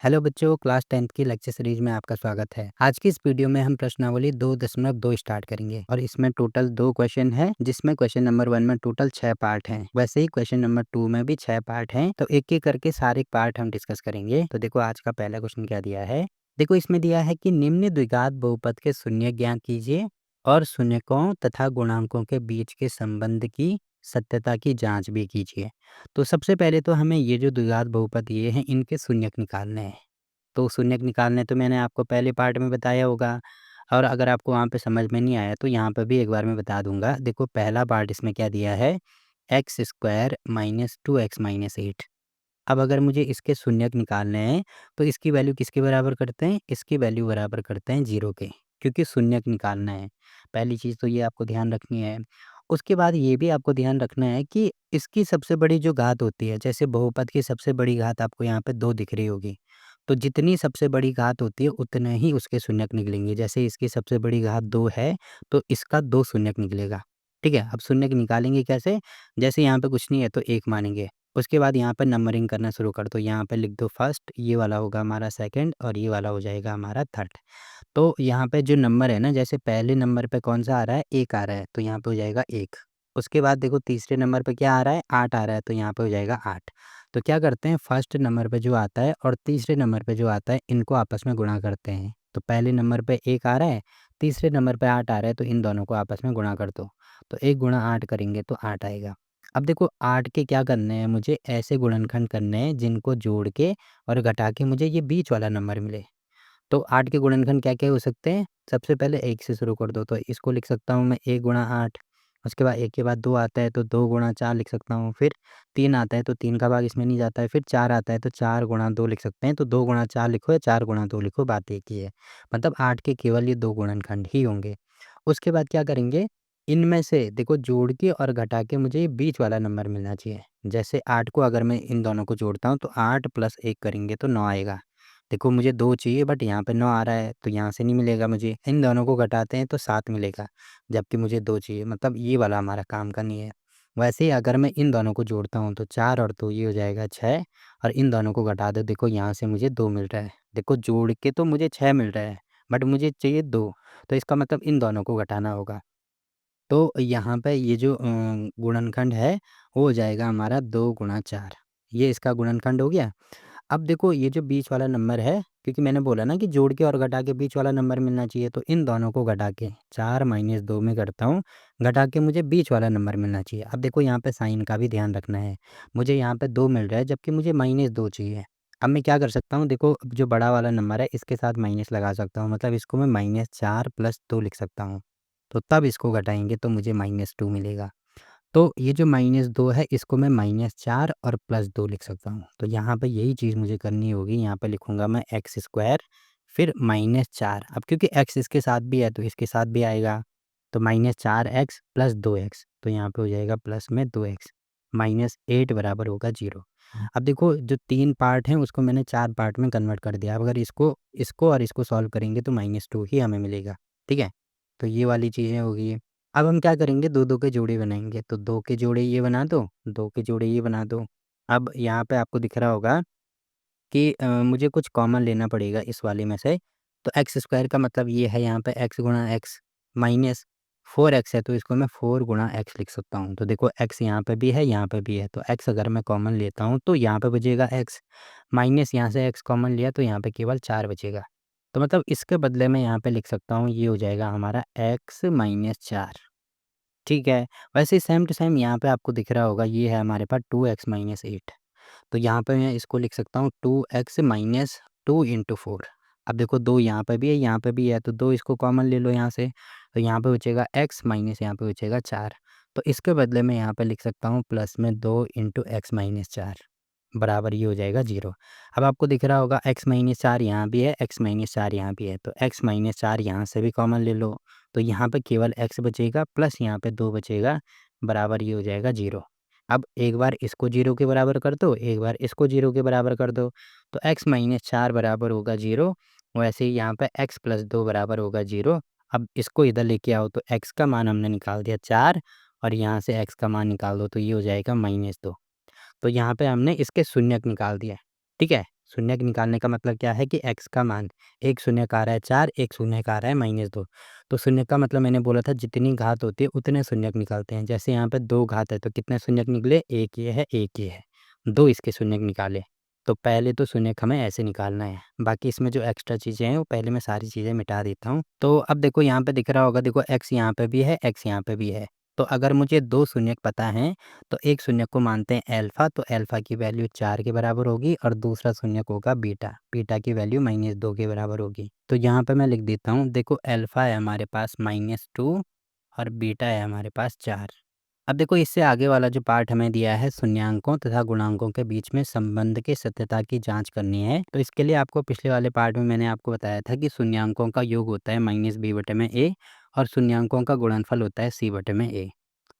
Hello बच्चों, class 10th की lecture series में आपका स्वागत है। आज की इस वीडियो में हम प्रश्नावली 2.2 स्टार्ट करेंगे और इसमें टोटल 2 क्वेश्चन है, जिसमें क्वेश्चन नंबर 1 में टोटल 6 पार्ट हैं। वैसे ही क्वेश्चन नंबर 2 में भी 6 पार्ट हैं, तो एक-एक करके सारे पार्ट हम डिस्कस करेंगे। तो देखो आज का पहला क्वेश्चन क्या दिया है। देखो इसमें दिया है कि निम्न द्विघात बहुपद के शून्य ज्ञात कीजिए और शून्यकों तथा गुणांकों के बीच के संबंध की सत्यता की जाँच भी कीजिए। तो सबसे पहले तो हमें ये जो द्विघात बहुपद ये हैं, इनके शून्यक निकालने हैं। तो शून्यक निकालने तो मैंने आपको पहले पार्ट में बताया होगा, और अगर आपको वहाँ पे समझ में नहीं आया तो यहाँ पे भी एक बार मैं बता दूँगा। देखो पहला पार्ट इसमें क्या दिया है, x square minus 2x minus 8। अब अगर मुझे इसके शून्यक निकालने हैं तो इसकी वैल्यू किसके बराबर करते हैं, इसकी वैल्यू बराबर करते हैं 0 के, क्योंकि शून्यक निकालना है। पहली चीज़ तो ये आपको ध्यान रखनी है। उसके बाद ये भी आपको ध्यान रखना है कि इसकी सबसे बड़ी जो घात होती है, जैसे बहुपद की सबसे बड़ी घात आपको यहाँ पे 2 दिख रही होगी। तो जितनी सबसे बड़ी घात होती है उतने ही उसके शून्यक निकलेंगे। जैसे इसकी सबसे बड़ी घात 2 है तो इसका 2 शून्यक निकलेगा। ठीक है? अब शून्यक निकालेंगे कैसे? जैसे यहाँ पे कुछ नहीं है तो 1 मानेंगे। उसके बाद यहाँ पे नंबरिंग करना शुरू कर दो। यहाँ पे लिख दो फर्स्ट, ये वाला होगा हमारा सेकंड और ये वाला हो जाएगा हमारा थर्ड। तो यहाँ पे जो नंबर है ना, जैसे पहले नंबर पे कौन-सा आ रहा है? 1 आ रहा है, तो यहाँ पे हो जाएगा 1। उसके बाद देखो तीसरे नंबर पे क्या आ रहा है? 8 आ रहा है, तो यहाँ पे हो जाएगा 8। तो क्या करते हैं, फर्स्ट नंबर पे जो आता है और तीसरे नंबर पे जो आता है, इनको आपस में गुणा करते हैं। तो पहले नंबर पे 1 आ रहा है, तीसरे नंबर पे 8 आ रहा है, तो इन दोनों को आपस में गुणा कर दो। तो 1 गुणा 8 करेंगे तो 8 आएगा। अब देखो 8 के क्या करने हैं, मुझे ऐसे गुणनखंड करने हैं जिनको जोड़ के और घटा के मुझे ये बीच वाला नंबर मिले। तो 8 के गुणनखंड क्या-क्या हो सकते हैं? सबसे पहले 1 से शुरू कर दो, तो इसको लिख सकता हूँ मैं 1 गुणा 8। उसके बाद 1 के बाद 2 आता है तो 2 गुणा 4 लिख सकता हूँ। फिर 3 आता है तो 3 का भाग इसमें नहीं जाता है। फिर 4 आता है तो 4 गुणा 2 लिख सकते हैं। तो 2 गुणा 4 लिखो या 4 गुणा 2 लिखो, बात एक ही है। मतलब 8 के केवल ये 2 गुणनखंड ही होंगे। उसके बाद क्या करेंगे, इनमें से देखो जोड़ के और घटा के मुझे ये बीच वाला नंबर मिलना चाहिए। जैसे 8 को अगर मैं इन दोनों को जोड़ता हूँ तो 8 प्लस 1 करेंगे तो 9 आएगा। देखो मुझे 2 चाहिए बट यहाँ पे 9 आ रहा है, तो यहाँ से नहीं मिलेगा मुझे। इन दोनों को घटाते हैं तो 7 मिलेगा, जबकि मुझे 2 चाहिए। मतलब ये वाला हमारा काम का नहीं है। वैसे ही अगर मैं इन दोनों को जोड़ता हूँ तो 4 और 2 ये हो जाएगा 6, और इन दोनों को घटा दो, देखो यहाँ से मुझे 2 मिल रहा है। देखो जोड़ के तो मुझे 6 मिल रहा है, बट मुझे चाहिए 2, तो इसका मतलब इन दोनों को घटाना होगा। तो यहाँ पे ये जो गुणनखंड है वो हो जाएगा हमारा 2 गुणा 4। ये इसका गुणनखंड हो गया। अब देखो ये जो बीच वाला नंबर है, क्योंकि मैंने बोला ना कि जोड़ के और घटा के बीच वाला नंबर मिलना चाहिए, तो इन दोनों को घटा के 4 माइनस 2 में करता हूँ, घटा के मुझे बीच वाला नंबर मिलना चाहिए। अब देखो यहाँ पे साइन का भी ध्यान रखना है। मुझे यहाँ पे 2 मिल रहा है जबकि मुझे माइनस 2 चाहिए। अब मैं क्या कर सकता हूँ, देखो अब जो बड़ा वाला नंबर है इसके साथ माइनस लगा सकता हूँ, मतलब इसको मैं माइनस 4 प्लस 2 लिख सकता हूँ। तो तब इसको घटाएँगे तो मुझे माइनस 2 मिलेगा। तो ये जो माइनस 2 है इसको मैं माइनस 4 और प्लस 2 लिख सकता हूँ। तो यहाँ पे यही चीज़ मुझे करनी होगी। यहाँ पे लिखूँगा मैं एक्स स्क्वायर फिर माइनस 4। अब क्योंकि एक्स इसके साथ भी है तो इसके साथ भी आएगा। तो माइनस 4x प्लस 2x, तो यहाँ पे हो जाएगा प्लस में 2x माइनस 8 बराबर होगा 0। अब देखो जो 3 पार्ट हैं उसको मैंने 4 पार्ट में कन्वर्ट कर दिया। अब अगर इसको इसको और इसको सॉल्व करेंगे तो माइनस 2 ही हमें मिलेगा। ठीक है? तो ये वाली चीज़ें हो गई। अब हम क्या करेंगे, 2-2 के जोड़े बनाएँगे। तो 2 के जोड़े ये बना दो, 2 के जोड़े ये बना दो। अब यहाँ पे आपको दिख रहा होगा कि मुझे कुछ कॉमन लेना पड़ेगा इस वाले में से। तो एक्स स्क्वायर का मतलब ये है यहाँ पे एक्स गुणा एक्स माइनस 4x है, तो इसको मैं 4 गुणा एक्स लिख सकता हूँ। तो देखो एक्स यहाँ पे भी है, यहाँ पे भी है, तो एक्स अगर मैं कॉमन लेता हूँ तो यहाँ पे बचेगा एक्स, माइनस यहाँ से एक्स कॉमन लिया तो यहाँ पे केवल 4 बचेगा। तो मतलब इसके बदले में यहाँ पे लिख सकता हूँ, ये हो जाएगा हमारा एक्स माइनस 4। ठीक है? वैसे ही सेम टू सेम यहाँ पे आपको दिख रहा होगा, ये है हमारे पास 2x माइनस 8। तो यहाँ पे मैं इसको लिख सकता हूँ 2x माइनस 2 इंटू 4। अब देखो 2 यहाँ पे भी है, यहाँ पे भी है, तो 2 इसको कॉमन ले लो यहाँ से। तो यहाँ पे बचेगा x माइनस यहाँ पे बचेगा 4। तो इसके बदले में यहाँ पे लिख सकता हूँ प्लस में 2 इंटू एक्स माइनस 4 बराबर ये हो जाएगा 0। अब आपको दिख रहा होगा x माइनस 4 यहाँ भी है, x माइनस 4 यहाँ भी है, तो x माइनस 4 यहाँ से भी कॉमन ले लो। तो यहाँ पे केवल x बचेगा प्लस यहाँ पे 2 बचेगा, बराबर ये हो जाएगा 0। अब एक बार इसको 0 के बराबर कर दो, एक बार इसको 0 के बराबर कर दो, तो x माइनस 4 बराबर होगा 0। वैसे ही यहाँ पे x प्लस 2 बराबर होगा 0। अब इसको इधर लेके आओ तो x का मान हमने निकाल दिया 4, और यहाँ से x का मान निकाल दो तो ये हो जाएगा -2। तो यहाँ पे हमने इसके शून्यक निकाल दिए। ठीक है? शून्यक निकालने का मतलब क्या है कि x का मान, एक शून्यक आ रहा है 4, एक शून्यक आ रहा है -2। तो शून्यक का मतलब मैंने बोला था जितनी घात होती है उतने शून्यक निकालते हैं। जैसे यहाँ पे 2 घात है तो कितने शून्यक निकले, 1 ये है, 1 ये है, 2 इसके शून्यक निकाले। तो पहले तो शून्यक हमें ऐसे निकालना है, बाकी इसमें जो एक्स्ट्रा चीज़ें हैं वो पहले मैं सारी चीज़ें मिटा देता हूँ। तो अब देखो यहाँ पे दिख रहा होगा, देखो x यहाँ पे भी है, x यहाँ पे भी है। तो अगर मुझे 2 शून्यक पता हैं तो एक शून्यक को मानते हैं अल्फ़ा, तो अल्फ़ा की वैल्यू 4 के बराबर होगी और दूसरा शून्यक होगा बीटा, बीटा की वैल्यू -2 के बराबर होगी। तो यहाँ पे मैं लिख देता हूँ, देखो अल्फ़ा है हमारे पास -2 और बीटा है हमारे पास 4। अब देखो इससे आगे वाला जो पार्ट हमें दिया है शून्यांकों तथा गुणांकों के बीच में संबंध की सत्यता की जांच करनी है। तो इसके लिए आपको पिछले वाले पार्ट में मैंने आपको बताया था कि शून्यांकों का योग होता है -b/a और शून्यांकों का गुणनफल होता है c/a।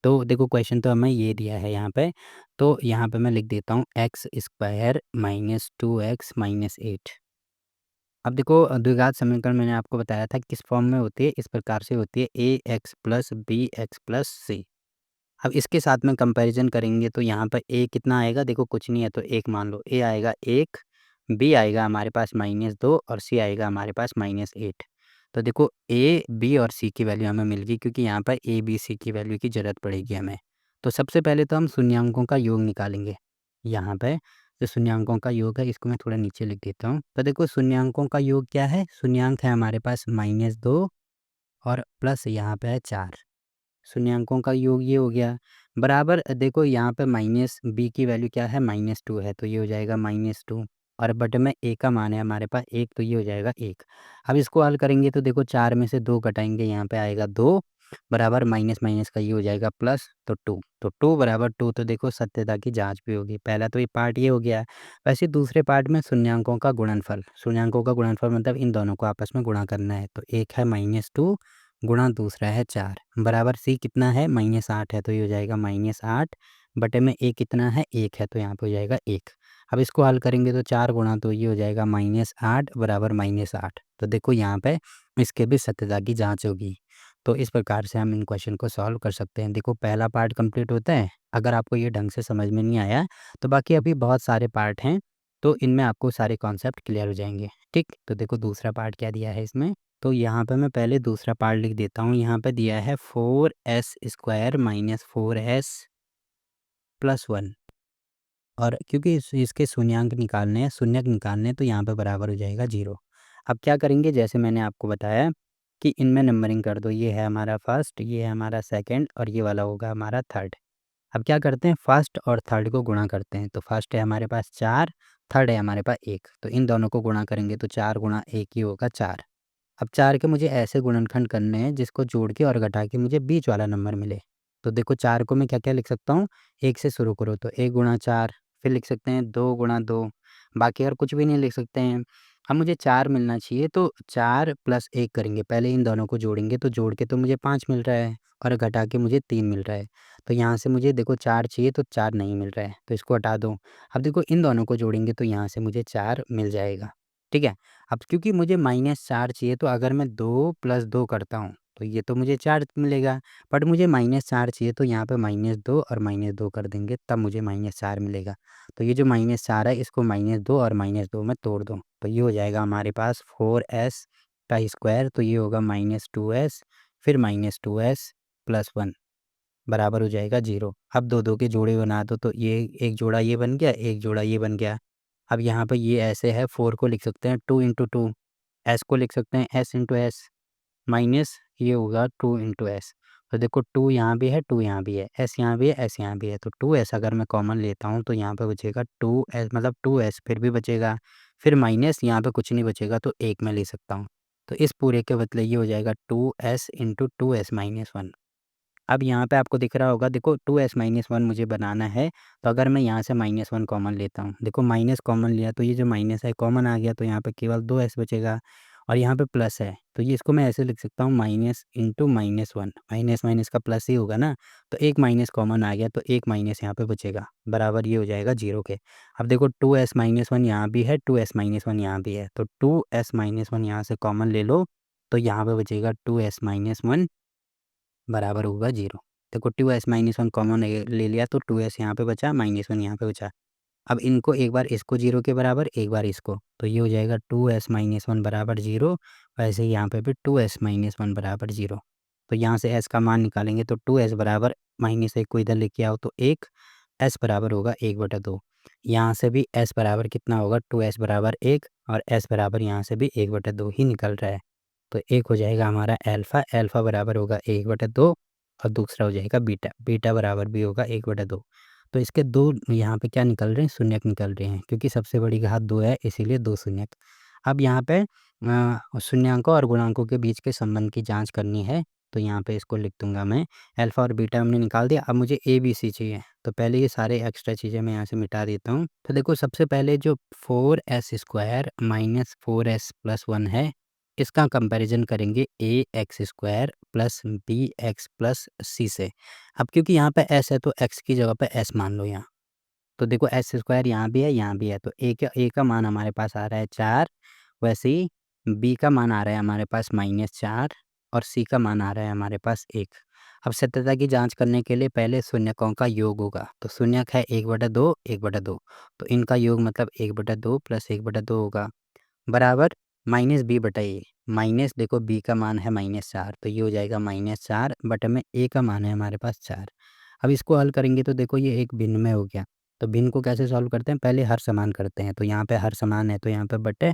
तो देखो क्वेश्चन तो हमें ये दिया है यहाँ पे, तो यहाँ पे मैं लिख देता हूँ x² - 2x - 8। अब देखो द्विघात समीकरण मैंने आपको बताया था किस फॉर्म में होती है, इस प्रकार से होती है ax + bx + c। अब इसके साथ में कंपैरिजन करेंगे तो यहाँ पर a कितना आएगा, देखो कुछ नहीं है तो 1 मान लो, a आएगा 1, b आएगा हमारे पास -2 और c आएगा हमारे पास -8। तो देखो a, b और c की वैल्यू हमें मिल गई, क्योंकि यहाँ पर a, b, c की वैल्यू की ज़रूरत पड़ेगी हमें। तो सबसे पहले तो हम शून्यांकों का योग निकालेंगे। यहाँ पे जो शून्यांकों का योग है इसको मैं थोड़ा नीचे लिख देता हूँ। तो देखो शून्यांकों का योग क्या है, शून्यांक है हमारे पास -2 और प्लस यहाँ पे है 4। शून्यांकों का योग ये हो गया, बराबर देखो यहाँ पे -b की वैल्यू क्या है, -2 है, तो ये हो जाएगा -2 और बटे में a का मान है हमारे पास 1, तो ये हो जाएगा 1। अब इसको हल करेंगे तो देखो 4 में से 2 घटाएंगे, यहाँ पे आएगा 2 बराबर माइनस माइनस का ये हो जाएगा प्लस, तो 2, तो 2 बराबर 2। तो देखो सत्यता की जांच भी होगी। पहला तो ये पार्ट ये हो गया। वैसे दूसरे पार्ट में शून्यांकों का गुणनफल, शून्यांकों का गुणनफल मतलब इन दोनों को आपस में गुणा करना है। तो एक है -2 गुणा दूसरा है 4 बराबर c कितना है, -8 है, तो ये हो जाएगा -8 बटे में a कितना है, 1 है, तो यहाँ पे हो जाएगा 1। अब इसको हल करेंगे तो 4 गुणा, तो ये हो जाएगा -8 बराबर -8। तो देखो यहाँ पे इसके भी सत्यता की जांच होगी। तो इस प्रकार से हम इन क्वेश्चन को सॉल्व कर सकते हैं। देखो पहला पार्ट कंप्लीट होता है। अगर आपको ये ढंग से समझ में नहीं आया तो बाकी अभी बहुत सारे पार्ट हैं, तो इनमें आपको सारे कॉन्सेप्ट क्लियर हो जाएंगे। ठीक, तो देखो दूसरा पार्ट क्या दिया है इसमें। तो यहाँ पे मैं पहले दूसरा पार्ट लिख देता हूँ। यहाँ पे दिया है 4s² - 4s + 1 और क्योंकि इसके शून्यांक निकालने हैं, शून्यक निकालने हैं, तो यहाँ पे बराबर हो जाएगा 0। अब क्या करेंगे, जैसे मैंने आपको बताया कि इनमें नंबरिंग कर दो। ये है हमारा फर्स्ट, ये है हमारा सेकंड और ये वाला होगा हमारा थर्ड। अब क्या करते हैं, फर्स्ट और थर्ड को गुणा करते हैं। तो फर्स्ट है हमारे पास 4, थर्ड है हमारे पास 1, तो इन दोनों को गुणा करेंगे तो 4 गुणा 1 ही होगा 4। अब 4 के मुझे ऐसे गुणनखंड करने हैं जिसको जोड़ के और घटा के मुझे बीच वाला नंबर मिले। तो देखो 4 को मैं क्या-क्या लिख सकता हूँ, 1 से शुरू करो तो 1 गुणा 4, फिर लिख सकते हैं 2 गुणा 2, बाकी और कुछ भी नहीं लिख सकते हैं। अब मुझे 4 मिलना चाहिए तो 4 + 1 करेंगे, पहले इन दोनों को जोड़ेंगे तो जोड़ के तो मुझे 5 मिल रहा है और घटा के मुझे 3 मिल रहा है। तो यहाँ से मुझे देखो 4 चाहिए तो 4 नहीं मिल रहा है, तो इसको हटा दो। अब देखो इन दोनों को जोड़ेंगे तो यहाँ से मुझे 4 मिल जाएगा, ठीक है। अब क्योंकि मुझे -4 चाहिए तो अगर मैं 2 + 2 करता हूँ तो ये तो मुझे 4 मिलेगा, बट मुझे -4 चाहिए तो यहाँ पे -2 और -2 कर देंगे तब मुझे -4 मिलेगा। तो ये जो -4 है इसको -2 और -2 में तोड़ दो, तो ये हो जाएगा हमारे पास 4s का स्क्वायर, तो ये होगा -2s फिर -2s + 1 बराबर हो जाएगा 0। अब 2-2 के जोड़े बना दो तो ये एक जोड़ा ये बन गया, एक जोड़ा ये बन गया। अब यहाँ पे ये ऐसे है, 4 को लिख सकते हैं 2 × 2, s को लिख सकते हैं s × s माइनस ये होगा 2 × s। तो देखो 2 यहाँ भी है, 2 यहाँ भी है, s यहाँ भी है, s यहाँ भी है, तो 2s अगर मैं कॉमन लेता हूँ तो यहाँ पे बचेगा 2s, मतलब 2s फिर भी बचेगा, फिर माइनस यहाँ पे कुछ नहीं बचेगा तो 1 मैं ले सकता हूँ। तो इस पूरे के बदले ये हो जाएगा 2s × 2s - 1। अब यहाँ पे आपको दिख रहा होगा, देखो 2s - 1 मुझे बनाना है, तो अगर मैं यहाँ से -1 कॉमन लेता हूँ, देखो माइनस कॉमन लिया तो ये जो माइनस है कॉमन आ गया, तो यहाँ पे केवल 2s बचेगा और यहाँ पे प्लस है, तो ये इसको मैं ऐसे लिख सकता हूँ माइनस इंटू -1, माइनस माइनस का प्लस ही होगा ना, तो एक माइनस कॉमन आ गया तो एक माइनस यहाँ पे बचेगा, बराबर ये हो जाएगा 0 के। अब देखो 2s - 1 यहाँ भी है, 2s - 1 यहाँ भी है, तो 2s - 1 यहाँ से कॉमन ले लो, तो यहाँ पे बचेगा 2s - 1 बराबर होगा 0। देखो 2s - 1 कॉमन ले लिया तो 2s यहाँ पे बचा, -1 यहाँ पे बचा। अब इनको एक बार इसको 0 के बराबर, एक बार इसको, तो ये हो जाएगा 2s माइनस 1 बराबर 0। वैसे ही यहाँ पे भी 2s माइनस 1 बराबर 0। तो यहाँ से s का मान निकालेंगे तो 2s बराबर -1 को इधर लेके आओ तो 1, s बराबर होगा 1/2। यहाँ से भी s बराबर कितना होगा, 2s बराबर 1 और s बराबर यहाँ से भी 1/2 ही निकल रहा है। तो एक हो जाएगा हमारा एल्फ़ा, एल्फ़ा बराबर होगा 1/2 और दूसरा हो जाएगा बीटा, बीटा बराबर भी होगा 1/2। तो इसके दो यहाँ पे क्या निकल रहे हैं, शून्यक निकल रहे हैं, क्योंकि सबसे बड़ी घात 2 है इसीलिए 2 शून्यक। अब यहाँ पे शून्यांकों और गुणांकों के बीच के संबंध की जांच करनी है, तो यहाँ पे इसको लिख दूंगा मैं। अल्फ़ा और बीटा हमने निकाल दिया, अब मुझे ए बी सी चाहिए। तो पहले ये सारे एक्स्ट्रा चीज़ें मैं यहाँ से मिटा देता हूँ। तो देखो सबसे पहले जो 4s² माइनस 4s+1 है, इसका कंपैरिजन करेंगे ax² plus bx plus c से। अब क्योंकि यहाँ पे s है तो x की जगह पे s मान लो यहाँ। तो देखो s² यहाँ भी है, यहाँ भी है, तो a का मान हमारे पास आ रहा है 4। वैसे ही b का मान आ रहा है हमारे पास -4 और c का मान आ रहा है हमारे पास 1। अब सत्यता की जांच करने के लिए पहले शून्यकों का योग होगा। तो शून्यक है 1/2, 1/2, तो इनका योग मतलब 1/2 प्लस 1/2 होगा, बराबर -b/a। माइनस देखो b का मान है -4, तो ये हो जाएगा -4 बटे में a का मान है हमारे पास 4। अब इसको हल करेंगे तो देखो ये एक भिन्न में हो गया। तो भिन्न को कैसे सॉल्व करते हैं, पहले हर समान करते हैं। तो यहाँ पे हर समान है तो यहाँ पे बटे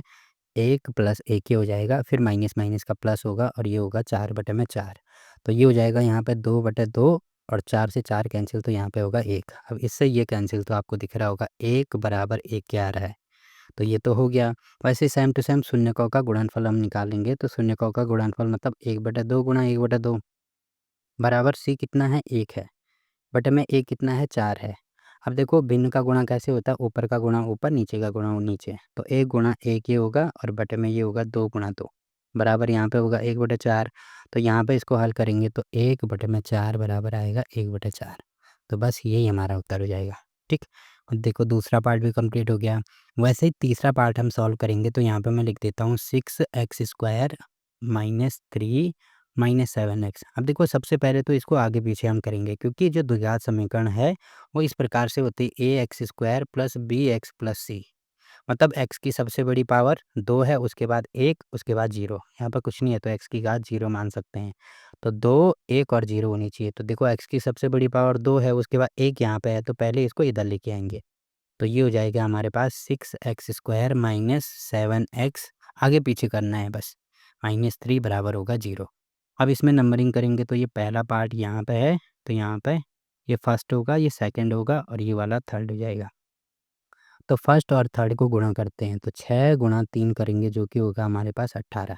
1 प्लस 1 ही हो जाएगा, फिर माइनस माइनस का प्लस होगा और ये होगा 4/4। तो ये हो जाएगा यहाँ पे 2/2 और 4 से 4 कैंसिल, तो यहाँ पे होगा 1। अब इससे ये कैंसिल, तो आपको दिख रहा होगा 1 बराबर 1 क्या आ रहा है, तो ये तो हो गया। वैसे सेम टू सेम शून्यकों का गुणनफल हम निकालेंगे। तो शून्यकों का गुणनफल मतलब 1/2 गुणा 1/2 बराबर c कितना है, 1 है, बटे में a कितना है, 4 है। अब देखो भिन्न का गुणा कैसे होता है, ऊपर का गुणा ऊपर, नीचे का गुणा नीचे। तो 1 गुणा 1 ये होगा और बटे में ये होगा 2 गुणा 2 बराबर यहाँ पे होगा 1/4। तो यहाँ पे इसको हल करेंगे तो 1/4 बराबर आएगा 1/4। तो बस यही हमारा उत्तर हो जाएगा। ठीक, और देखो दूसरा पार्ट भी कंप्लीट हो गया। वैसे ही तीसरा पार्ट हम सॉल्व करेंगे। तो यहाँ पे मैं लिख देता हूँ 6x² माइनस 3 माइनस 7x। अब देखो सबसे पहले तो इसको आगे पीछे हम करेंगे, क्योंकि जो द्विघात समीकरण है वो इस प्रकार से होती है ax² plus bx plus c। मतलब x की सबसे बड़ी पावर 2 है, उसके बाद 1, उसके बाद 0। यहाँ पर कुछ नहीं है तो x की घात 0 मान सकते हैं। तो 2, 1 और 0 होनी चाहिए। तो देखो x की सबसे बड़ी पावर 2 है, उसके बाद 1 यहाँ पे है, तो पहले इसको इधर लेके आएंगे। तो ये हो जाएगा हमारे पास 6x² माइनस 7x, आगे पीछे करना है बस, -3 बराबर होगा 0। अब इसमें नंबरिंग करेंगे तो ये पहला पार्ट यहाँ पे है, तो यहाँ पे ये फर्स्ट होगा, ये सेकंड होगा और ये वाला थर्ड हो जाएगा। तो फर्स्ट और थर्ड को गुणा करते हैं, तो 6 गुणा 3 करेंगे जो कि होगा हमारे पास 18।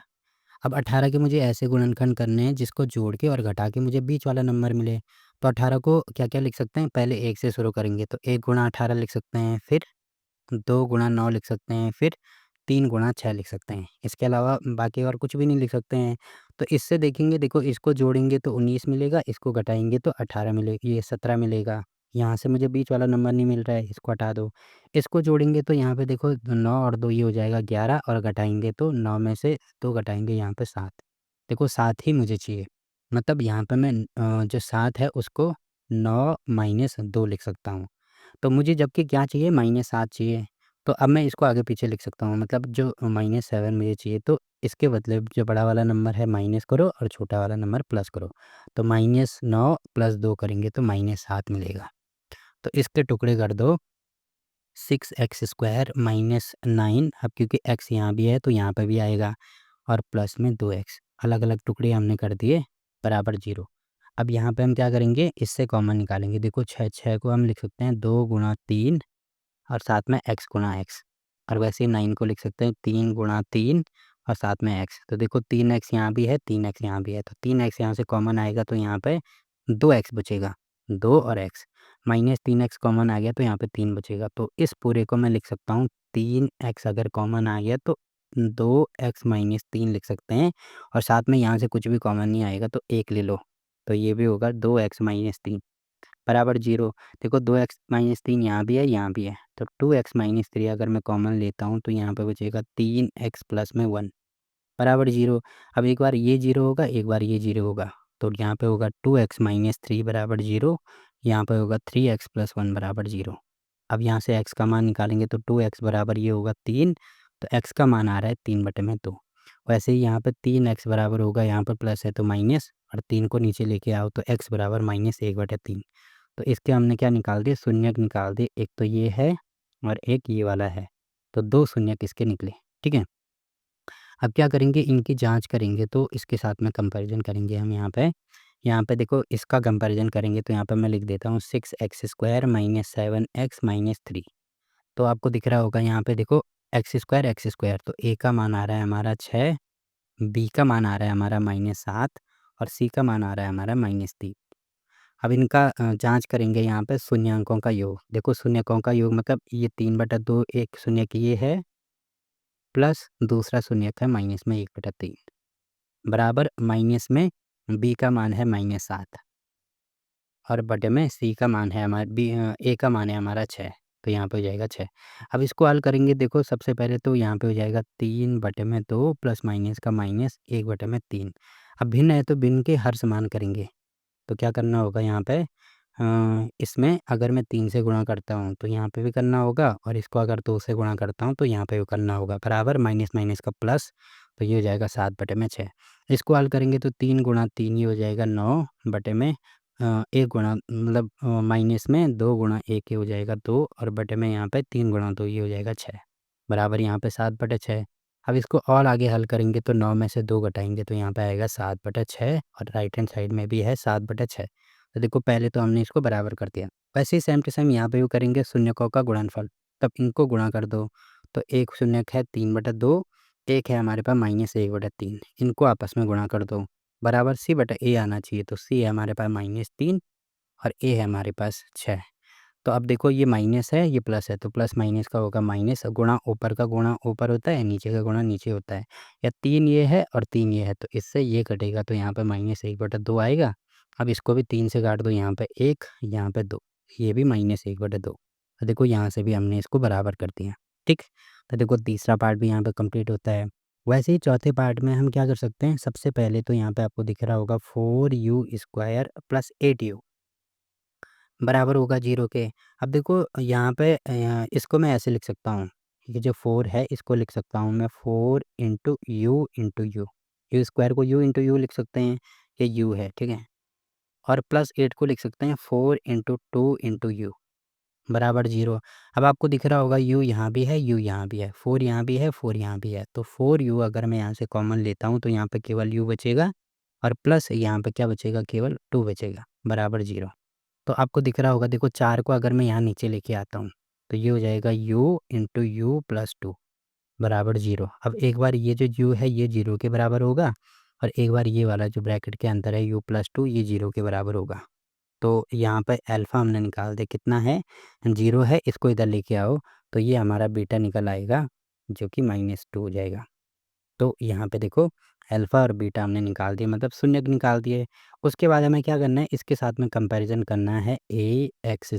अब 18 के मुझे ऐसे गुणनखंड करने हैं जिसको जोड़ के और घटा के मुझे बीच वाला नंबर मिले। तो 18 को क्या-क्या लिख सकते हैं, पहले 1 से शुरू करेंगे तो 1 गुणा 18 लिख सकते हैं, फिर 2 गुणा 9 लिख सकते हैं, फिर 3 गुणा 6 लिख सकते हैं। इसके अलावा बाकी और कुछ भी नहीं लिख सकते हैं। तो इससे देखेंगे, देखो इसको जोड़ेंगे तो 19 मिलेगा, इसको घटाएँगे तो 18 मिलेगा, ये 17 मिलेगा। यहाँ से मुझे बीच वाला नंबर नहीं मिल रहा है, इसको हटा दो। इसको जोड़ेंगे तो यहाँ पे देखो 9 और 2 ये हो जाएगा 11 और घटाएँगे तो 9 में से 2 घटाएँगे यहाँ पे 7। देखो 7 ही मुझे चाहिए। मतलब यहाँ पे मैं जो 7 है उसको 9 माइनस 2 लिख सकता हूँ। तो मुझे जबकि क्या चाहिए, -7 चाहिए। तो अब मैं इसको आगे पीछे लिख सकता हूँ, मतलब जो -7 मुझे चाहिए तो इसके बदले जो बड़ा वाला नंबर है माइनस करो और छोटा वाला नंबर प्लस करो। तो -9 प्लस 2 करेंगे तो -7 मिलेगा। तो इसके टुकड़े कर दो, 6x² माइनस 9। अब क्योंकि x यहाँ भी है तो यहाँ पर भी आएगा, और प्लस में 2x। अलग अलग टुकड़े हमने कर दिए, बराबर 0। अब यहाँ पे हम क्या करेंगे, इससे कॉमन निकालेंगे। देखो 6 को हम लिख सकते हैं 2 गुणा 3 और साथ में x गुणा x, और वैसे ही 9 को लिख सकते हैं 3 गुणा 3 और साथ में x। तो देखो 3x यहाँ भी है, 3x यहाँ भी है, तो 3x यहाँ से कॉमन आएगा तो यहाँ पे 2x बचेगा, 2 और x। -3x कॉमन आ गया तो यहाँ पे 3 बचेगा। तो इस पूरे को मैं लिख सकता हूँ 3x अगर कॉमन आ गया तो 2x माइनस 3 लिख सकते हैं, और साथ में यहाँ से कुछ भी कॉमन नहीं आएगा तो 1 ले लो, तो ये भी होगा 2x माइनस 3 बराबर 0। देखो 2x माइनस 3 यहाँ भी है, यहाँ भी है, तो 2x माइनस 3 अगर मैं कॉमन लेता हूँ तो यहाँ पे बचेगा 3x प्लस में 1 बराबर 0। अब एक बार ये 0 होगा, एक बार ये 0 होगा, तो यहाँ पे होगा 2x माइनस 3 बराबर 0, यहाँ पे होगा 3x प्लस 1 बराबर 0। अब यहाँ से x का मान निकालेंगे तो 2x बराबर ये होगा 3, तो x का मान आ रहा है 3/2। वैसे ही यहाँ पे 3x बराबर होगा, यहाँ पर प्लस है तो माइनस, और 3 को नीचे लेके आओ तो x बराबर -1/3। तो इसके हमने क्या निकाल दिए, शून्यक निकाल दिए। एक तो ये है और एक ये वाला है, तो 2 शून्यक इसके निकले। ठीक है, अब क्या करेंगे, इनकी जांच करेंगे तो इसके साथ में कंपैरिजन करेंगे हम। यहाँ पे देखो इसका कंपैरिजन करेंगे तो यहाँ पे मैं लिख देता हूँ 6x² - 7x - 3। तो आपको दिख रहा होगा यहाँ पे देखो x² तो a का मान आ रहा है हमारा 6, b का मान आ रहा है हमारा -7 और c का मान आ रहा है हमारा -3। अब इनका जांच करेंगे यहाँ पे शून्यांकों का योग। देखो शून्यकों का योग मतलब ये 3/2, एक शून्यक ये है प्लस दूसरा शून्यक है माइनस में 1/3 बराबर माइनस में b का मान है -7 और बटे में c का मान है हमारा a का मान है हमारा 6। तो यहाँ पे हो जाएगा 6। अब इसको हल करेंगे, देखो सबसे पहले तो यहाँ पे हो जाएगा 3/2 प्लस माइनस का माइनस 1/3। अब भिन्न है तो भिन्न के हर समान करेंगे। तो क्या करना होगा यहाँ पे, इसमें अगर मैं 3 से गुणा करता हूँ तो यहाँ पे भी करना होगा, और इसको अगर 2 से गुणा करता हूँ तो यहाँ पे भी करना होगा, बराबर माइनस माइनस का प्लस। तो ये हो जाएगा 7/6। इसको हल करेंगे तो 3 गुणा 3 ये हो जाएगा 9/में 1 गुणा मतलब माइनस में 2 गुणा 1 ये हो जाएगा 2, और बटे में यहाँ पे 3 गुणा 2 ये हो जाएगा 6 बराबर यहाँ पे 7/6। अब इसको और आगे हल करेंगे तो 9 में से 2 घटाएंगे तो यहाँ पे आएगा 7/6, और राइट हैंड साइड में भी है 7/6। तो देखो पहले तो हमने इसको बराबर कर दिया। वैसे ही सेम टू सेम यहाँ पे भी करेंगे, शून्यकों का गुणनफल। तब इनको गुणा कर दो तो एक शून्यक है 3/2, एक है हमारे पास -1/3। इनको आपस में गुणा कर दो, बराबर c/a आना चाहिए। तो c है हमारे पास -3 और a है हमारे पास 6। तो अब देखो ये माइनस है ये प्लस है, तो प्लस माइनस का होगा माइनस, गुणा ऊपर का गुणा ऊपर होता है, नीचे का गुणा नीचे होता है। या 3 ये है और 3 ये है, तो इससे ये कटेगा तो यहाँ पे -1/2 आएगा। अब इसको भी 3 से काट दो, यहाँ पे 1 यहाँ पे 2, ये भी -1/2। तो देखो यहाँ से भी हमने इसको बराबर कर दिया। ठीक, तो देखो तीसरा पार्ट भी यहाँ पे कंप्लीट होता है। वैसे ही चौथे पार्ट में हम क्या कर सकते हैं, सबसे पहले तो यहाँ पे आपको दिख रहा होगा 4u² + 8u बराबर होगा 0 के। अब देखो यहाँ पे इसको मैं ऐसे लिख सकता हूँ, ये जो 4 है इसको लिख सकता हूँ मैं 4 × u × u। यू स्क्वायर को u × u लिख सकते हैं, ये u है, ठीक है। और प्लस 8 को लिख सकते हैं 4 × 2 × u बराबर 0। अब आपको दिख रहा होगा u यहाँ भी है, u यहाँ भी है, 4 यहाँ भी है, 4 यहाँ भी है। तो 4u अगर मैं यहाँ से कॉमन लेता हूँ तो यहाँ पे केवल u बचेगा, और प्लस यहाँ पे क्या बचेगा, केवल 2 बचेगा, बराबर 0। तो आपको दिख रहा होगा, देखो 4 को अगर मैं यहाँ नीचे लेके आता हूँ तो ये हो जाएगा u × u + 2 बराबर 0। अब एक बार ये जो u है ये 0 के बराबर होगा, और एक बार ये वाला जो ब्रैकेट के अंदर है u + 2 ये 0 के बराबर होगा। तो यहाँ पे अल्फ़ा हमने निकाल दिया, कितना है 0 है, इसको इधर लेके आओ तो ये हमारा बीटा निकल आएगा जो कि -2 हो जाएगा। तो यहाँ पे देखो अल्फ़ा और बीटा हमने निकाल दिए, मतलब शून्यक निकाल दिए। उसके बाद हमें क्या करना है, इसके साथ में कंपैरिजन करना है ax²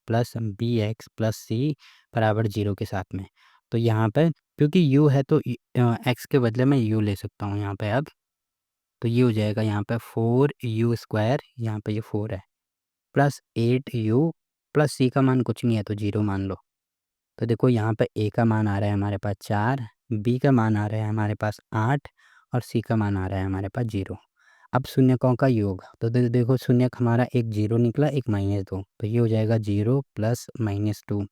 + bx + c बराबर 0 के साथ में। तो यहाँ पे क्योंकि u है तो x के बदले में u ले सकता हूँ यहाँ पे अब। तो ये हो जाएगा यहाँ पे 4u², यहाँ पे ये 4 है, प्लस 8u प्लस c का मान कुछ नहीं है तो 0 मान लो। तो देखो यहाँ पे a का मान आ रहा है हमारे पास 4, b का मान आ रहा है हमारे पास 8 और c का मान आ रहा है हमारे पास 0। अब शून्यकों का योग, तो देखो शून्यक हमारा एक 0 निकला, एक -2, तो ये हो जाएगा 0 + -2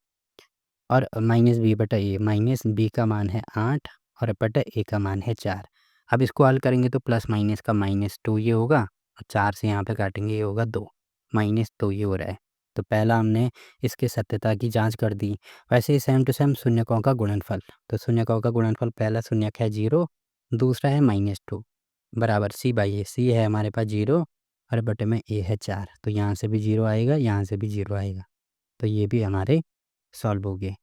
और -b का मान है 8 और बटा a का मान है 4। अब इसको हल करेंगे तो प्लस माइनस का -2 ये होगा, और 4 से यहाँ पे काटेंगे ये होगा 2, -2 ये हो रहा है। तो पहला हमने इसके सत्यता की जांच कर दी। वैसे ही सेम टू सेम शून्यकों का गुणनफल, तो शून्यकों का गुणनफल पहला शून्यक है 0, दूसरा है -2 बराबर c/a। c है हमारे पास 0 और बटे में a है 4, तो यहाँ से भी 0 आएगा, यहाँ से भी 0 आएगा, तो ये भी हमारे सॉल्व हो गए।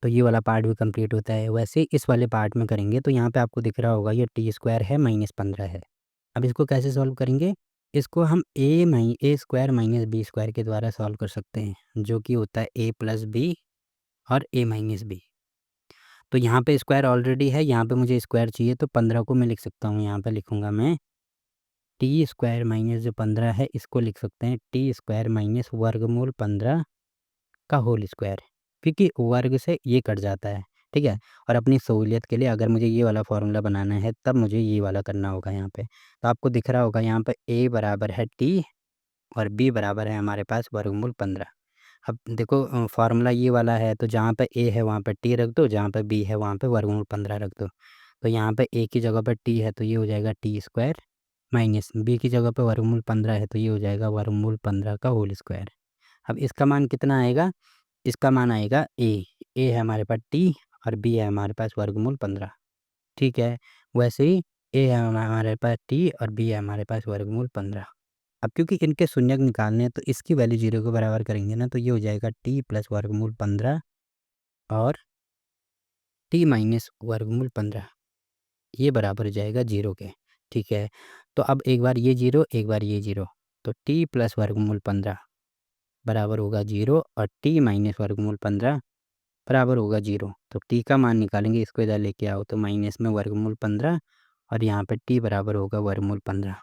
तो ये वाला पार्ट भी कंप्लीट होता है। वैसे ही इस वाले पार्ट में करेंगे तो यहाँ पे आपको दिख रहा होगा ये t² है -15 है। अब इसको कैसे सॉल्व करेंगे, इसको हम a² - b² के द्वारा सॉल्व कर सकते हैं, जो कि होता है a + b और a - b। तो यहाँ पे स्क्वायर ऑलरेडी है, यहाँ पे मुझे स्क्वायर चाहिए तो 15 को मैं लिख सकता हूँ, यहाँ पे लिखूँगा मैं t² - जो 15 है इसको लिख सकते हैं t² - वर्गमूल 15 का होल स्क्वायर, क्योंकि वर्ग से ये कट जाता है, ठीक है। और अपनी सहूलियत के लिए अगर मुझे ये वाला फार्मूला बनाना है तब मुझे ये वाला करना होगा यहाँ पे। तो आपको दिख रहा होगा यहाँ पे a बराबर है t और b बराबर है हमारे पास वर्गमूल 15। अब देखो फार्मूला ये वाला है, तो जहाँ पे a है वहाँ पे t रख दो, जहाँ पे b है वहाँ पे वर्गमूल 15 रख दो। तो यहाँ पे a की जगह पे t है तो ये हो जाएगा टी स्क्वायर, माइनस b की जगह पे वर्गमूल 15 है तो ये हो जाएगा वर्गमूल 15 का होल स्क्वायर। अब इसका मान कितना आएगा, इसका मान आएगा a है हमारे पास t और b है हमारे पास वर्गमूल 15, ठीक है। वैसे ही a है हमारे पास t और b है हमारे पास वर्गमूल 15। अब क्योंकि इनके शून्यक निकालने हैं तो इसकी वैल्यू 0 के बराबर करेंगे ना, तो ये हो जाएगा t प्लस वर्गमूल 15 और t माइनस वर्गमूल 15, ये बराबर हो जाएगा 0 के, ठीक है। तो अब एक बार ये 0 एक बार ये 0, तो t प्लस वर्गमूल 15 बराबर होगा 0 और t माइनस वर्गमूल 15 बराबर होगा 0। तो t का मान निकालेंगे, इसको इधर लेके आओ, तो माइनस में वर्गमूल 15 और यहाँ पे t बराबर होगा वर्गमूल 15।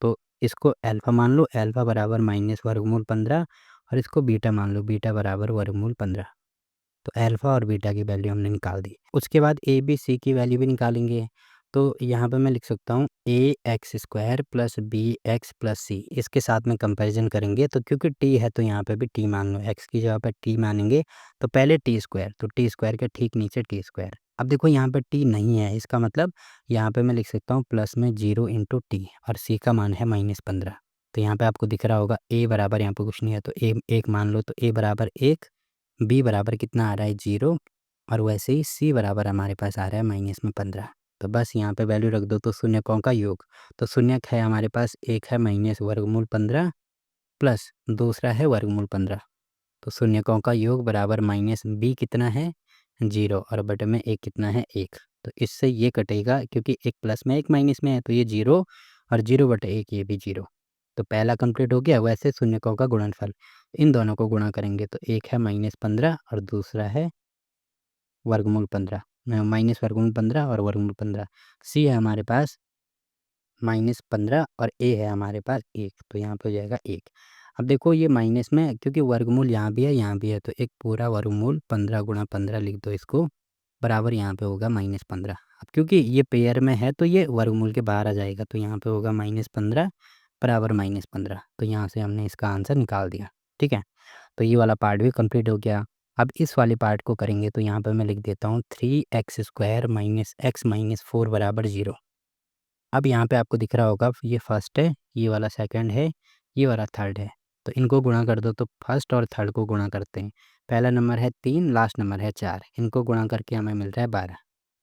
तो इसको अल्फ़ा मान लो, अल्फ़ा बराबर माइनस वर्गमूल 15 और इसको बीटा मान लो, बीटा बराबर वर्गमूल 15। तो अल्फ़ा और बीटा की वैल्यू हमने निकाल दी। उसके बाद ए बी सी की वैल्यू भी निकालेंगे। तो यहाँ पे मैं लिख सकता हूँ a x square plus b x plus c, इसके साथ में कंपैरिजन करेंगे। तो क्योंकि टी है तो यहाँ पे भी टी मान लो, एक्स की जगह पे टी मानेंगे तो पहले टी स्क्वायर, तो टी स्क्वायर के ठीक नीचे टी स्क्वायर। अब देखो यहाँ पे टी नहीं है, इसका मतलब यहाँ पे मैं लिख सकता हूँ प्लस में 0 इंटू टी और सी का मान है -15। तो यहाँ पे आपको दिख रहा होगा ए बराबर, यहाँ पे कुछ नहीं है तो ए एक मान लो, तो ए बराबर 1, बी बराबर कितना आ रहा है 0 और वैसे ही सी बराबर हमारे पास आ रहा है -15। तो बस यहाँ पे वैल्यू रख दो, तो शून्यकों का योग, तो शून्यक है हमारे पास, एक है माइनस वर्गमूल 15 प्लस दूसरा है वर्गमूल 15। तो शून्यकों का योग बराबर माइनस बी कितना है 0 और बटे में एक कितना है 1। तो इससे ये कटेगा, क्योंकि एक प्लस में एक माइनस में है तो ये 0 और 0 बटे 1 ये भी 0। तो पहला कंप्लीट हो गया। वैसे शून्यकों का गुणनफल, इन दोनों को गुणा करेंगे तो एक है -15 और दूसरा है वर्गमूल 15, माइनस वर्गमूल 15 और वर्गमूल 15। सी है हमारे पास -15 और ए है हमारे पास 1, तो यहाँ पे हो जाएगा 1। अब देखो ये माइनस में, क्योंकि वर्गमूल यहाँ भी है यहाँ भी है, तो एक पूरा वर्गमूल 15 गुणा 15 लिख दो इसको, बराबर यहाँ पे होगा -15। अब क्योंकि ये पेयर में है तो ये वर्गमूल के बाहर आ जाएगा, तो यहाँ पे होगा -15 बराबर -15। तो यहाँ से हमने इसका आंसर निकाल दिया, ठीक है। तो ये वाला पार्ट भी कंप्लीट हो गया। अब इस वाले पार्ट को करेंगे, तो यहाँ पर मैं लिख देता हूँ 3x square minus x minus 4 बराबर 0। अब यहाँ पे आपको दिख रहा होगा ये फर्स्ट है, ये वाला सेकंड है, ये वाला थर्ड है। तो इनको गुणा कर दो, तो फर्स्ट और थर्ड को गुणा करते हैं। पहला नंबर है 3, लास्ट नंबर है 4, इनको गुणा करके हमें मिल रहा है 12।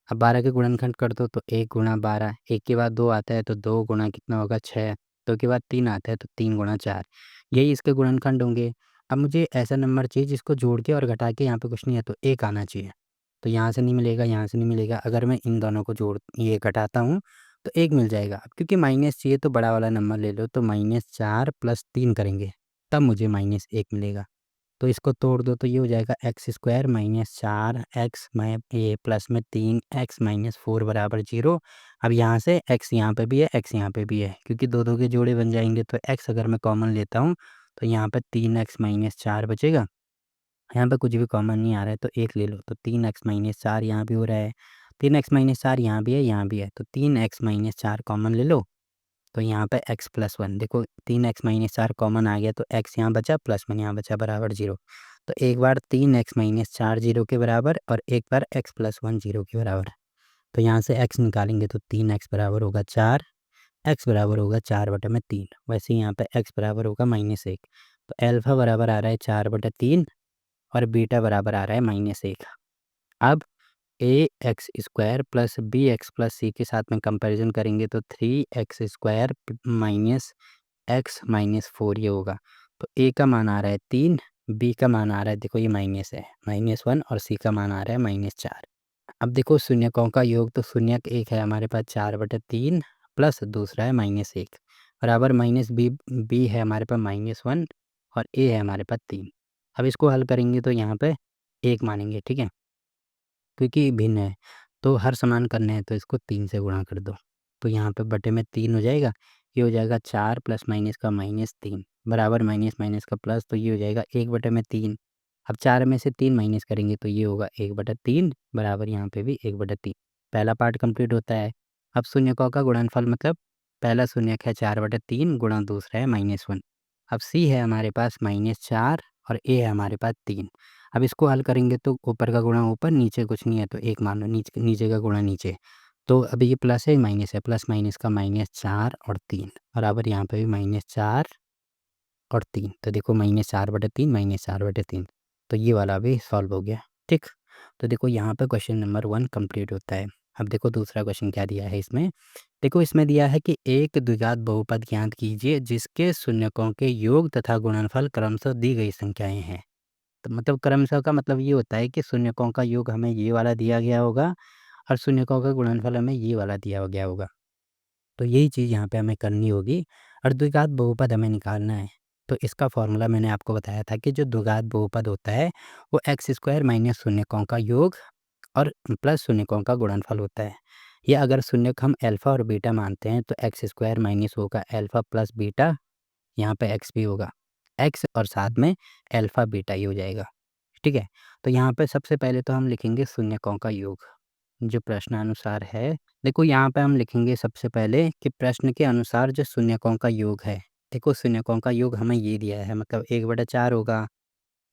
अब 12 के गुणनखंड कर दो, तो 1 गुणा 12, 1 के बाद 2 आता है तो 2 गुणा कितना होगा 6, 2 के बाद 3 आता है तो 3 गुणा 4, यही इसके गुणनखंड होंगे। अब मुझे ऐसा नंबर चाहिए जिसको जोड़ के और घटा के यहाँ पे कुछ नहीं है तो 1 आना चाहिए। तो यहाँ से नहीं मिलेगा, यहाँ से नहीं मिलेगा। अगर मैं इन दोनों को ये घटाता हूँ तो 1 मिल जाएगा। अब क्योंकि माइनस चाहिए तो बड़ा वाला नंबर ले लो, तो -4 + 3 करेंगे तब मुझे -1 मिलेगा। तो इसको तोड़ दो, तो ये हो जाएगा एक्स स्क्वायर -4x में ए प्लस में 3x माइनस 4 बराबर 0। अब यहाँ से x यहाँ पे भी है, x यहाँ पे भी है, क्योंकि दो दो के जोड़े बन जाएंगे। तो x अगर मैं कॉमन लेता हूँ तो यहाँ पे 3x माइनस 4 बचेगा। यहाँ पे कुछ भी कॉमन नहीं आ रहा है तो 1 ले लो, तो 3x माइनस 4 यहाँ भी हो रहा है, 3x माइनस 4 यहाँ भी है, यहाँ भी है, तो 3x माइनस 4 कॉमन ले लो। तो यहाँ पे x प्लस 1, देखो 3x माइनस 4 कॉमन आ गया तो x यहाँ बचा प्लस 1 यहाँ बचा बराबर 0। तो एक बार 3x माइनस 4 0 के बराबर और एक बार x प्लस 1 0 के बराबर। तो यहाँ से x निकालेंगे तो 3x बराबर होगा 4, x बराबर होगा 4/3। वैसे यहाँ पे x बराबर होगा -1। तो अल्फ़ा बराबर आ रहा है 4/3 और बीटा बराबर आ रहा है -1। अब a x square plus b x plus c के साथ में कंपैरिजन करेंगे तो 3x square minus x minus 4 ये होगा। तो ए का मान आ रहा है 3, बी का मान आ रहा है, देखो ये माइनस है -1 और सी का मान आ रहा है -4। अब देखो शून्यकों का योग, तो शून्यक एक है हमारे पास 4/3 प्लस दूसरा है -1 बराबर बी है हमारे पास -1 और ए है हमारे पास 3। अब इसको हल करेंगे तो यहाँ पे 1 मानेंगे, ठीक है, क्योंकि भिन्न है तो हर समान करने हैं तो इसको 3 से गुणा कर दो। तो यहाँ पे बटे में 3 हो जाएगा, ये हो जाएगा 4 प्लस माइनस का -3 बराबर माइनस माइनस का प्लस, तो ये हो जाएगा 1/3। अब 4 में से 3 माइनस करेंगे तो ये होगा 1/3 बराबर यहाँ पे भी 1/3। पहला पार्ट कंप्लीट होता है। अब शून्यकों का गुणनफल मतलब पहला शून्यक है 4/3 गुणा दूसरा है -1। अब सी है हमारे पास -4 और ए है हमारे पास 3। अब इसको हल करेंगे तो ऊपर का गुणा ऊपर, नीचे कुछ नहीं है तो 1 मान लो, नीचे का गुणा नीचे। तो अभी ये प्लस है माइनस है, प्लस माइनस का -4 और 3 बराबर यहाँ पे भी -4 और 3। तो देखो -4/3 -4/3, तो ये वाला भी सॉल्व हो गया। ठीक, तो देखो यहाँ पे क्वेश्चन नंबर 1 कंप्लीट होता है। अब देखो दूसरा क्वेश्चन क्या दिया है इसमें। देखो इसमें दिया है कि एक द्विघात बहुपद ज्ञात कीजिए जिसके शून्यकों के योग तथा गुणनफल क्रमशः दी गई संख्याएं हैं। तो मतलब क्रमशः का मतलब ये होता है कि शून्यकों का योग हमें ये वाला दिया गया होगा और शून्यकों का गुणनफल हमें ये वाला दिया गया होगा। तो यही चीज़ यहाँ पे हमें करनी होगी और द्विघात बहुपद हमें निकालना है। तो इसका फॉर्मूला मैंने आपको बताया था कि जो द्विघात बहुपद होता है वो x² माइनस शून्यकों का योग और प्लस शून्यकों का गुणनफल होता है। या अगर शून्यक हम अल्फ़ा और बीटा मानते हैं तो x² माइनस होगा अल्फ़ा प्लस बीटा, यहाँ पे x भी होगा, x और साथ में अल्फ़ा बीटा ही हो जाएगा। ठीक है, तो यहाँ पे सबसे पहले तो हम लिखेंगे शून्यकों का योग जो प्रश्नानुसार है। देखो यहाँ पे हम लिखेंगे सबसे पहले कि प्रश्न के अनुसार जो शून्यकों का योग है, देखो शून्यकों का योग हमें ये दिया है मतलब 1/4 होगा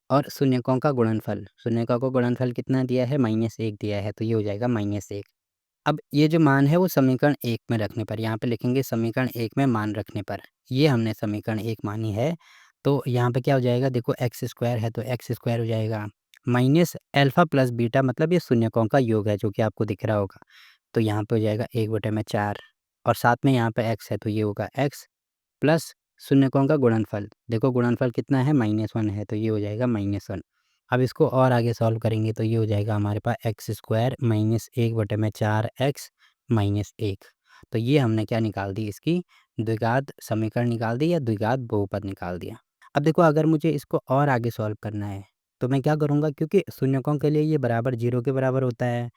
और शून्यकों का गुणनफल, शून्यकों का गुणनफल कितना दिया है -1 दिया है तो ये हो जाएगा -1। अब ये जो मान है वो समीकरण 1 में रखने पर, यहाँ पे लिखेंगे समीकरण 1 में मान रखने पर, ये हमने समीकरण 1 मानी है। तो यहाँ पे क्या हो जाएगा, देखो x² है तो x² हो जाएगा माइनस अल्फ़ा प्लस बीटा मतलब ये शून्यकों का योग है जो कि आपको दिख रहा होगा। तो यहाँ पे हो जाएगा 1/4 और साथ में यहाँ पे x है तो ये होगा x प्लस शून्यकों का गुणनफल। देखो गुणनफल कितना है -1 है तो ये हो जाएगा -1। अब इसको और आगे सॉल्व करेंगे तो ये हो जाएगा हमारे पास x² माइनस 1/4x माइनस 1। तो ये हमने क्या निकाल दी, इसकी द्विघात समीकरण निकाल दी या द्विघात बहुपद निकाल दिया। अब देखो अगर मुझे इसको और आगे सॉल्व करना है तो मैं क्या करूँगा, क्योंकि शून्यकों के लिए ये बराबर 0 के बराबर होता है।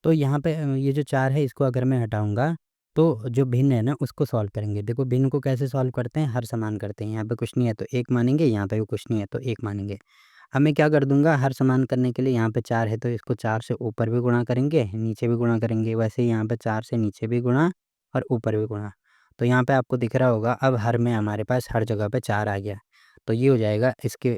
तो यहाँ पे ये जो 4 है इसको अगर मैं हटाऊँगा तो जो भिन्न है ना उसको सॉल्व करेंगे। देखो भिन्न को कैसे सॉल्व करते हैं, हर समान करते हैं। यहाँ पे कुछ नहीं है तो 1 मानेंगे, यहाँ पे भी कुछ नहीं है तो 1 मानेंगे। अब मैं क्या कर दूँगा, हर समान करने के लिए यहाँ पे 4 है तो इसको 4 से ऊपर भी गुणा करेंगे, नीचे भी गुणा करेंगे। वैसे ही यहाँ पे 4 से नीचे भी गुणा और ऊपर भी गुणा। तो यहाँ पे आपको दिख रहा होगा अब हर में हमारे पास हर जगह पे 4 आ गया। तो ये हो जाएगा इसके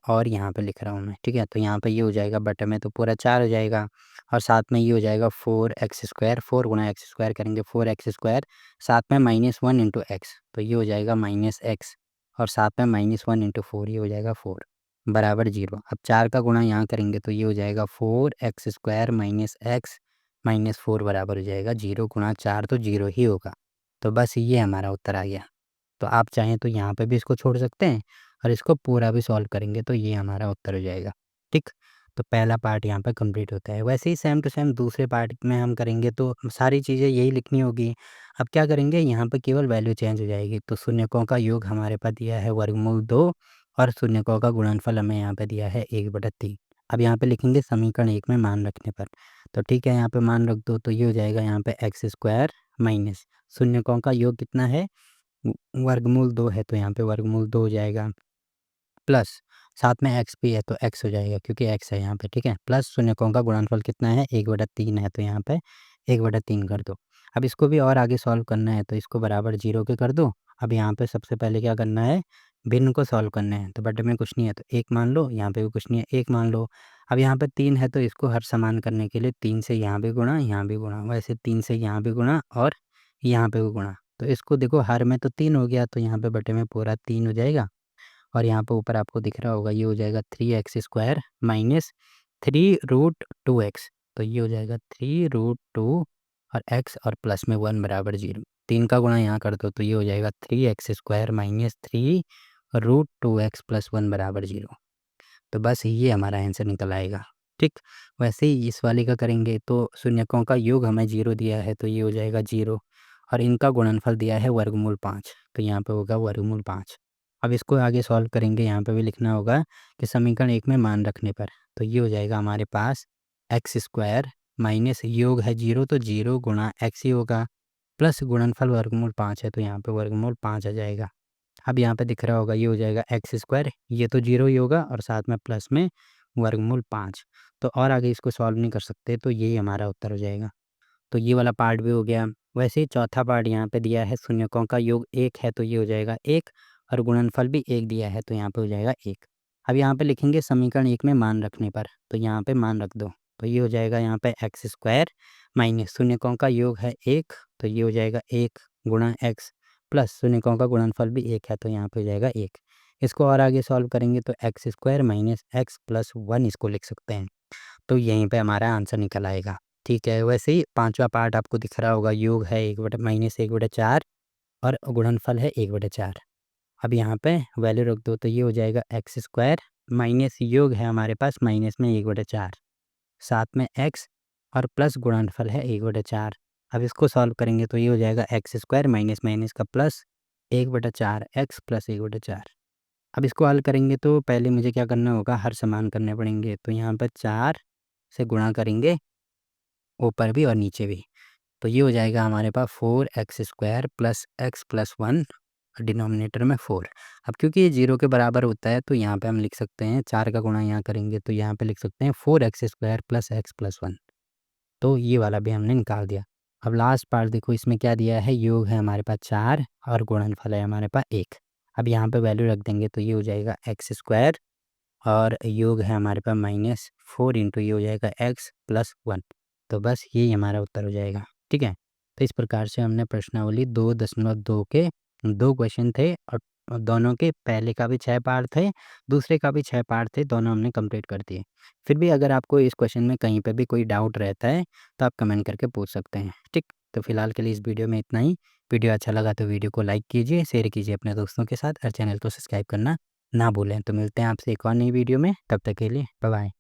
और यहाँ पे लिख रहा हूँ मैं, ठीक है। तो यहाँ पे ये हो जाएगा बटे में तो पूरा 4 हो जाएगा और साथ में ये हो जाएगा 4x², 4 गुणा x² करेंगे 4x² साथ में -1 इंटू एक्स तो ये हो जाएगा -x और साथ में -1 इंटू 4 ये हो जाएगा 4 बराबर 0। अब 4 का गुणा यहाँ करेंगे तो ये हो जाएगा 4x² माइनस x माइनस 4 बराबर हो जाएगा 0 गुणा 4 तो 0 ही होगा। तो बस ये हमारा उत्तर आ गया। तो आप चाहें तो यहाँ पे भी इसको छोड़ सकते हैं और इसको पूरा भी सॉल्व करेंगे तो ये हमारा उत्तर हो जाएगा। ठीक, तो पहला पार्ट यहाँ पे कंप्लीट होता है। वैसे ही सेम टू सेम दूसरे पार्ट में हम करेंगे तो सारी चीज़ें यही लिखनी होगी। अब क्या करेंगे, यहाँ पे केवल वैल्यू चेंज हो जाएगी। तो शून्यकों का योग हमारे पास दिया है वर्गमूल 2 और शून्यकों का गुणनफल हमें यहाँ पे दिया है 1/3। अब यहाँ पे लिखेंगे समीकरण 1 में मान रखने पर। तो ठीक है, यहाँ पे मान रख दो तो ये हो जाएगा यहाँ पे x² माइनस शून्यकों का योग कितना है वर्गमूल 2 है तो यहाँ पे वर्गमूल 2 हो जाएगा प्लस साथ में x भी है तो x हो जाएगा क्योंकि x है यहाँ पे, ठीक है। प्लस शून्यकों का गुणनफल कितना है 1/3 है तो यहाँ पे 1/3 कर दो। अब इसको भी और आगे सॉल्व करना है तो इसको बराबर 0 के कर दो। अब यहाँ पे सबसे पहले क्या करना है, भिन्न को सॉल्व करना है। तो बटे में कुछ नहीं है तो 1 मान लो, यहाँ पे भी कुछ नहीं है 1 मान लो। अब यहाँ पे 3 है तो इसको हर समान करने के लिए 3 से यहाँ भी गुणा, यहाँ भी गुणा, वैसे 3 से यहाँ भी गुणा और यहाँ पे भी गुणा। तो इसको देखो हर में तो 3 हो गया तो यहाँ पे बटे में पूरा 3 हो जाएगा और यहाँ पे ऊपर आपको दिख रहा होगा ये हो जाएगा 3x² माइनस 3√2x। तो ये हो जाएगा 3√2 और x और प्लस में 1 बराबर 0। 3 का गुणा यहाँ कर दो तो ये हो जाएगा 3x² माइनस 3√2x प्लस 1 बराबर 0। तो बस ये हमारा आंसर निकल आएगा। ठीक, वैसे ही इस वाले का करेंगे तो शून्यकों का योग हमें 0 दिया है तो ये हो जाएगा 0 और इनका गुणनफल दिया है वर्गमूल 5 तो यहाँ पे होगा वर्गमूल 5। अब इसको आगे सॉल्व करेंगे, यहाँ पे भी लिखना होगा कि समीकरण 1 में मान रखने पर। तो ये हो जाएगा हमारे पास x² माइनस योग है 0 तो 0 गुणा x ही होगा प्लस गुणनफल वर्गमूल 5 है तो यहाँ पे वर्गमूल 5 आ जाएगा। अब यहाँ पे दिख रहा होगा ये हो जाएगा x², ये तो 0 ही होगा और साथ में प्लस में वर्गमूल 5। तो और आगे इसको सॉल्व नहीं कर सकते, तो यही हमारा उत्तर हो जाएगा। तो ये वाला पार्ट भी हो गया। वैसे ही चौथा पार्ट यहाँ पे दिया है, शून्यकों का योग 1 है तो ये हो जाएगा 1, और गुणनफल भी 1 दिया है तो यहाँ पे हो जाएगा 1। अब यहाँ पे लिखेंगे समीकरण 1 में मान रखने पर, तो यहाँ पे मान रख दो, तो ये हो जाएगा यहाँ पे एक्स स्क्वायर माइनस शून्यकों का योग है 1, तो ये हो जाएगा 1 गुणा एक्स, प्लस शून्यकों का गुणनफल भी 1 है तो यहाँ पे हो जाएगा 1। इसको और आगे सॉल्व करेंगे तो x square minus x plus 1 इसको लिख सकते हैं, तो यहीं पे हमारा आंसर निकल आएगा। ठीक है, वैसे ही पाँचवा पार्ट आपको दिख रहा होगा, योग है 1/-4 और गुणनफल है 1/4। अब यहाँ पे वैल्यू रख दो, तो ये हो जाएगा एक्स स्क्वायर माइनस योग है हमारे पास माइनस में 1/4, साथ में एक्स और प्लस गुणनफल है 1/4। अब इसको सॉल्व करेंगे तो ये हो जाएगा एक्स स्क्वायर माइनस माइनस का प्लस 1/4 एक्स प्लस 1/4। अब इसको हल करेंगे तो पहले मुझे क्या करना होगा, हर समान करने पड़ेंगे, तो यहाँ पर 4 से गुणा करेंगे ऊपर भी और नीचे भी, तो ये हो जाएगा हमारे पास 4x square plus x plus 1, denominator में 4। अब क्योंकि ये 0 के बराबर होता है तो यहाँ पे हम लिख सकते हैं 4 का गुणा यहाँ करेंगे तो यहाँ पे लिख सकते हैं 4x square plus x plus 1, तो ये वाला भी हमने निकाल दिया। अब लास्ट पार्ट देखो, इसमें क्या दिया है, योग है हमारे पास 4 और गुणनफल है हमारे पास 1। अब यहाँ पे वैल्यू रख देंगे तो ये हो जाएगा एक्स स्क्वायर और योग है हमारे पास -4 इंटू ये हो जाएगा एक्स प्लस 1, तो बस यही हमारा उत्तर हो जाएगा। ठीक है, तो इस प्रकार से हमने प्रश्नावली 2.2 के 2 क्वेश्चन थे और दोनों के पहले का भी 6 पार्ट थे, दूसरे का भी 6 पार्ट थे, दोनों हमने कंप्लीट कर दिए। फिर भी अगर आपको इस क्वेश्चन में कहीं पे भी कोई डाउट रहता है तो आप कमेंट करके पूछ सकते हैं। ठीक, तो फिलहाल के लिए इस वीडियो में इतना ही। वीडियो अच्छा लगा तो वीडियो को लाइक कीजिए, शेयर कीजिए अपने दोस्तों के साथ और चैनल को सब्सक्राइब करना ना भूलें। तो मिलते हैं आपसे एक और नई वीडियो में, तब तक के लिए बाय बाय।